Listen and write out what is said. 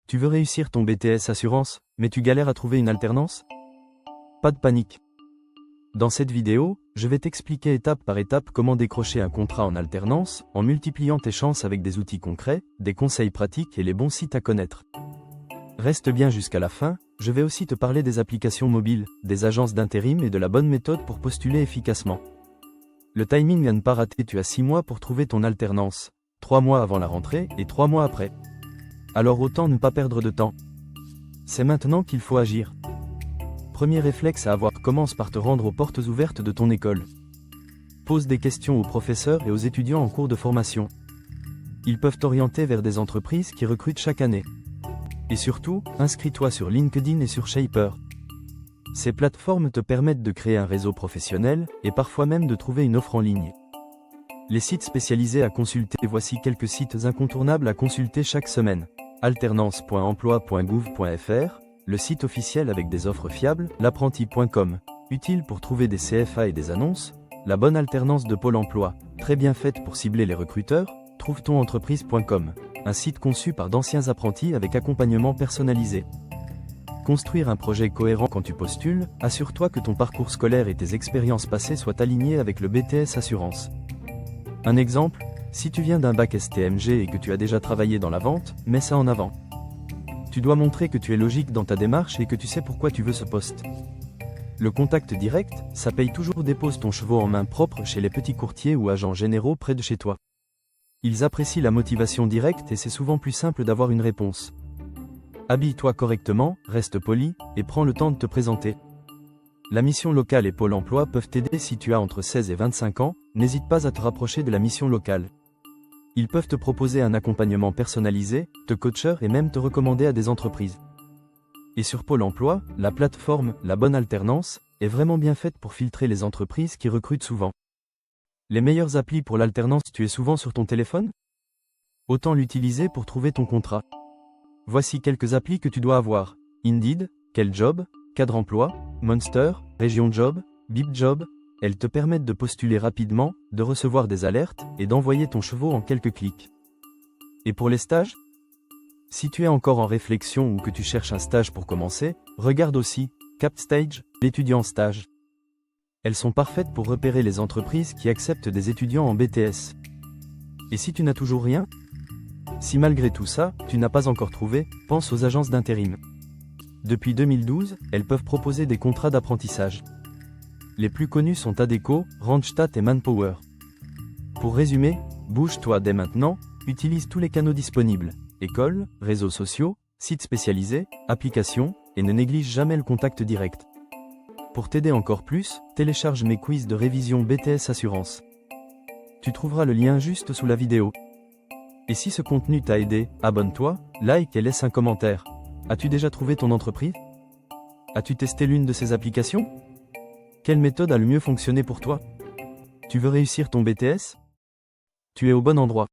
Tu veux réussir ton BTS Assurance, mais tu galères à trouver une alternance? Pas de panique. Dans cette vidéo, je vais t'expliquer étape par étape comment décrocher un contrat en alternance, en multipliant tes chances avec des outils concrets, des conseils pratiques et les bons sites à connaître. Reste bien jusqu'à la fin, je vais aussi te parler des applications mobiles, des agences d'intérim et de la bonne méthode pour postuler efficacement. Le timing à ne pas rater, tu as 6 mois pour trouver ton alternance, 3 mois avant la rentrée et 3 mois après. Alors autant ne pas perdre de temps. C'est maintenant qu'il faut agir. Premier réflexe à avoir, commence par te rendre aux portes ouvertes de ton école. Pose des questions aux professeurs et aux étudiants en cours de formation. Ils peuvent t'orienter vers des entreprises qui recrutent chaque année. Et surtout, inscris-toi sur LinkedIn et sur Shaper. Ces plateformes te permettent de créer un réseau professionnel et parfois même de trouver une offre en ligne. Les sites spécialisés à consulter, voici quelques sites incontournables à consulter chaque semaine. Alternance.emploi.gouv.fr, le site officiel avec des offres fiables, l'apprenti.com, utile pour trouver des CFA et des annonces, la bonne alternance de Pôle emploi, très bien faite pour cibler les recruteurs, trouvetonentreprise.com, un site conçu par d'anciens apprentis avec accompagnement personnalisé. Construire un projet cohérent quand tu postules, assure-toi que ton parcours scolaire et tes expériences passées soient alignés avec le BTS Assurance. Un exemple, si tu viens d'un bac STMG et que tu as déjà travaillé dans la vente, mets ça en avant. Tu dois montrer que tu es logique dans ta démarche et que tu sais pourquoi tu veux ce poste. Le contact direct, ça paye toujours. Dépose ton chevaux en main propre chez les petits courtiers ou agents généraux près de chez toi. Ils apprécient la motivation directe et c'est souvent plus simple d'avoir une réponse. Habille-toi correctement, reste poli, et prends le temps de te présenter. La mission locale et Pôle emploi peuvent t'aider si tu as entre 16 et 25 ans, n'hésite pas à te rapprocher de la mission locale. Ils peuvent te proposer un accompagnement personnalisé, te coacher et même te recommander à des entreprises. Et sur Pôle emploi, la plateforme « La bonne alternance » est vraiment bien faite pour filtrer les entreprises qui recrutent souvent. Les meilleures applis pour l'alternance, tu es souvent sur ton téléphone? Autant l'utiliser pour trouver ton contrat. Voici quelques applis que tu dois avoir. Indeed, Quel Job, Cadre Emploi, Monster, Région Job, Bip Job. Elles te permettent de postuler rapidement, de recevoir des alertes et d'envoyer ton chevaux en quelques clics. Et pour les stages? Si tu es encore en réflexion ou que tu cherches un stage pour commencer, regarde aussi CapStage, l'étudiant stage. Elles sont parfaites pour repérer les entreprises qui acceptent des étudiants en BTS. Et si tu n'as toujours rien? Si malgré tout ça, tu n'as pas encore trouvé, pense aux agences d'intérim. Depuis 2012, elles peuvent proposer des contrats d'apprentissage. Les plus connus sont Adecco, Randstad et Manpower. Pour résumer, bouge-toi dès maintenant, utilise tous les canaux disponibles, écoles, réseaux sociaux, sites spécialisés, applications, et ne néglige jamais le contact direct. Pour t'aider encore plus, télécharge mes quiz de révision BTS Assurance. Tu trouveras le lien juste sous la vidéo. Et si ce contenu t'a aidé, abonne-toi, like et laisse un commentaire. As-tu déjà trouvé ton entreprise? As-tu testé l'une de ces applications? Quelle méthode a le mieux fonctionné pour toi? Tu veux réussir ton BTS? Tu es au bon endroit.